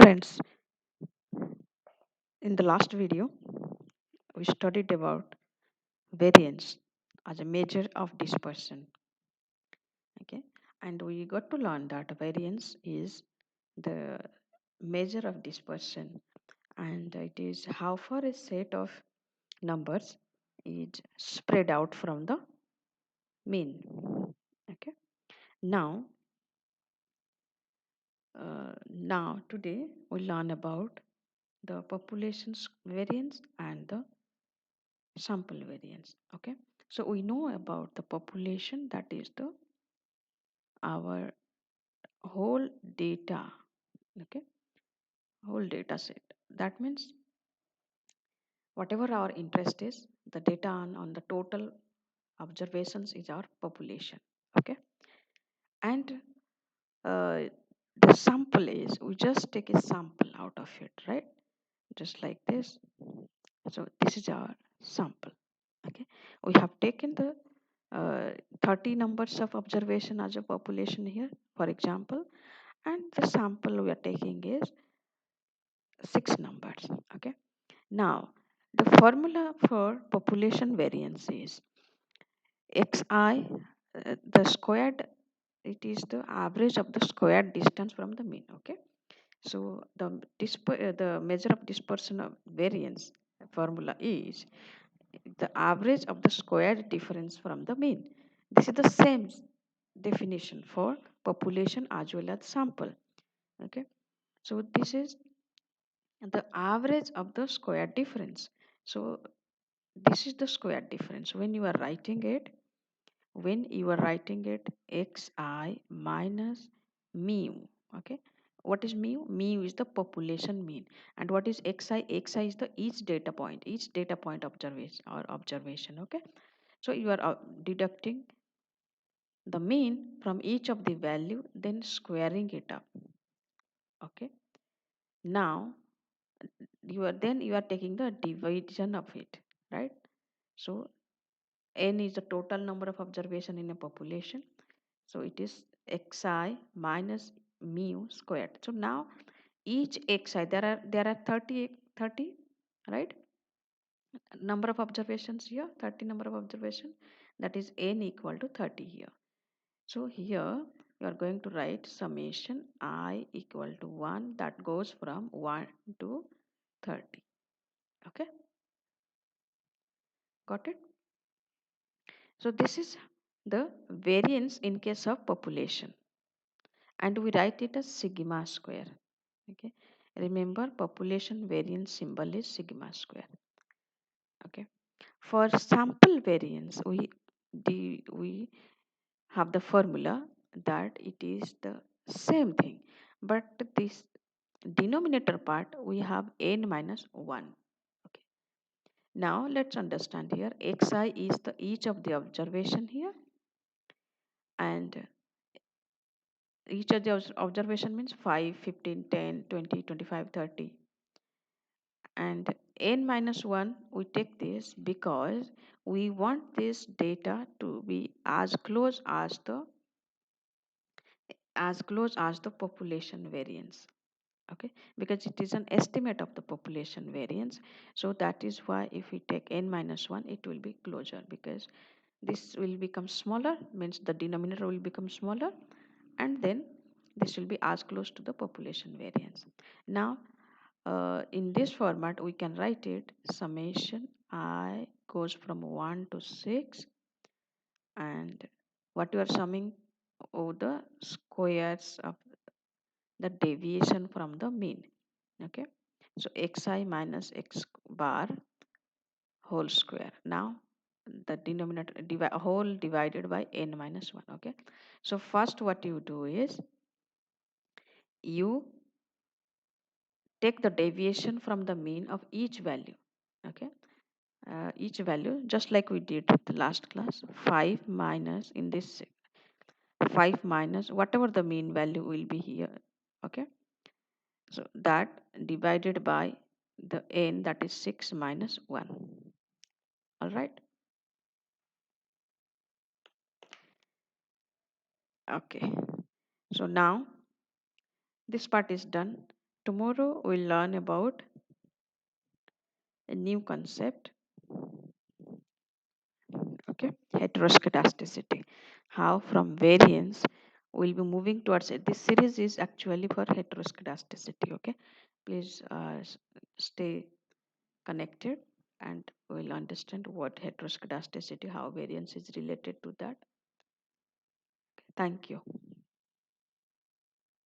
Friends, in the last video, we studied about variance as a measure of dispersion. Okay, and we got to learn that variance is the measure of dispersion, and it is how far a set of numbers is spread out from the mean. Okay, now, now today we learn about the population's variance and the sample variance. Okay, so we know about the population, that is the our whole data. Okay, whole data set, that means whatever our interest is, the data on the total observations is our population. Okay, and uh, the sample is, we just take a sample out of it, right? Just like this. So this is our sample. Okay, we have taken the 30 numbers of observation as a population here, for example, and the sample we are taking is 6 numbers. Okay, now the formula for population variance is xi, the squared, it is the average of the squared distance from the mean. Okay, so the measure of dispersion of variance formula is the average of the squared difference from the mean. This is the same definition for population as well as sample. Okay, so this is the average of the square difference. So this is the square difference. When you are writing it, xi minus mu. Okay, what is mu? Mu is the population mean. And what is xi? Xi is the each data point observation or observation. Okay, so you are deducting the mean from each of the value, then squaring it up. Okay, now you are taking the division of it, right? So n is the total number of observation in a population, so it is xi minus mu squared. So now each xi, there are 30, right? Number of observations here, 30 number of observation, that is n equal to 30 here. So here you are going to write summation I equal to 1, that goes from 1 to 30. Okay, got it? So this is the variance in case of population, and we write it as sigma square. Okay, remember population variance symbol is sigma square. Okay, for sample variance we have the formula that it is the same thing, but this denominator part we have n minus 1. Okay, now let's understand here xi is the each of the observation here, and each of the observation means 5, 15, 10, 20, 25, 30, and n minus 1 we take this because we want this data to be as close as the population variance. Okay, because it is an estimate of the population variance, so that is why if we take n minus 1 it will be closer, because this will become smaller, means the denominator will become smaller, and then this will be as close to the population variance. Now in this format we can write it summation I goes from 1 to 6, and what you are summing over the squares of the deviation from the mean. Okay, so xi minus x bar whole square. Now the denominator whole divided by n minus 1. Okay, so first what you do is you take the deviation from the mean of each value. Okay, each value, just like we did the last class, 5 minus, in this 5 minus whatever the mean value will be here. Okay, so that divided by the n, that is 6 minus 1. All right, okay, so now this part is done. Tomorrow we'll learn about a new concept, okay, heteroscedasticity. How from variance we'll be moving towards it. This series is actually for heteroscedasticity, okay. Please stay connected and we'll understand what heteroscedasticity, how variance is related to that. Thank you.